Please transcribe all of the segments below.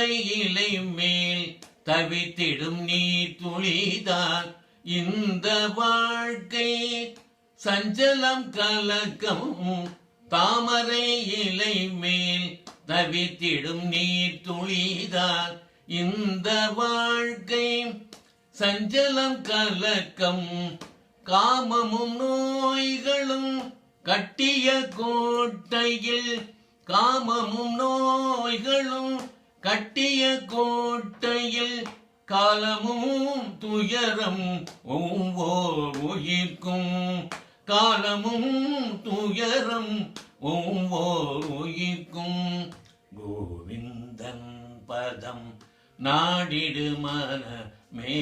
இலை மேல் தவித்திடும் நீர் துளிதான் இந்த வாழ்க்கை. சஞ்சலம் கலக்கம் தாமரை இலை மேல் தவித்திடும் நீர் துளிதான் இந்த வாழ்க்கை. சஞ்சலம் கலக்கம் காமமும் நோய்களும் கட்டிய கோட்டையில். காமமும் நோய்களும் கட்டிய கோட்டையில். காலமும் துயரம் ஒவ்வொரு உயிர்க்கும். காலமும் துயரம் ஒவ்வொரு உயிர்க்கும். கோவிந்தன் பதம் நாடிடு மனமே.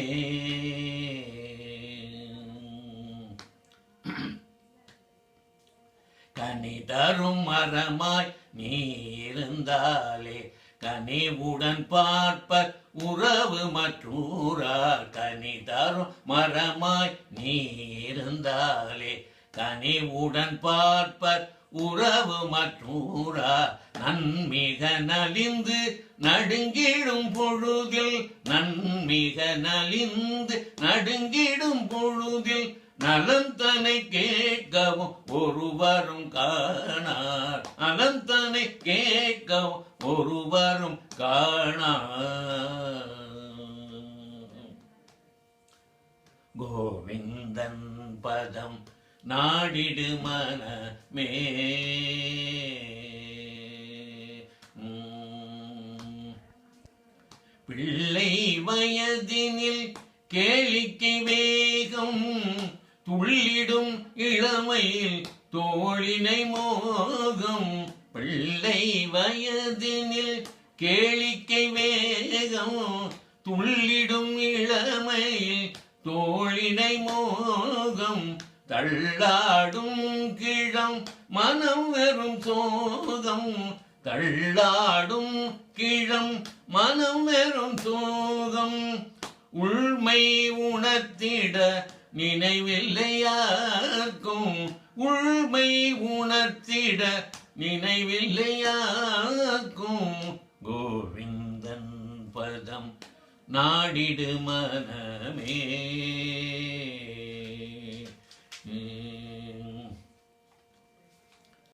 கனி தரும் மரமாய் நீ இருந்தாலே கனிவுடன் பார்ப்பர் உறவு மற்றூரார். கனி தரும் மரமாய் நீ இருந்தாலே கனிவுடன் பார்ப்பர் உறவு மற்றூரார். நன்மிக நலிந்து நடுங்கிடும் பொழுதில். நன்மிக நலிந்து நடுங்கிடும் பொழுதில் நலந்தனை கேட்கவும் ஒருவரும் காணார். நலந்தனை கேட்கவும் ஒருவரும் காணார். கோவிந்தன் பதம் நாடிடு மனமே. பிள்ளை வயதினில் கேளிக்கை வேகம் துள்ளிடும் இளமையில் தோழினை மோகம். பிள்ளை வயதினில் கேளிக்கை வேகம் துள்ளிடும் இளமையில் தோழினை மோகம். தள்ளாடும் கிழம் மனம் வெறும் சோகம். தள்ளாடும் கிழம் மனம் வெறும் சோகம். உள்மை உணர்த்திட நினைவில்லையார்க்கும். உள்மை உணர்த்திட நினைவில்லையார்க்கும். கோவிந்தன் பதம் நாடிடு மனமே.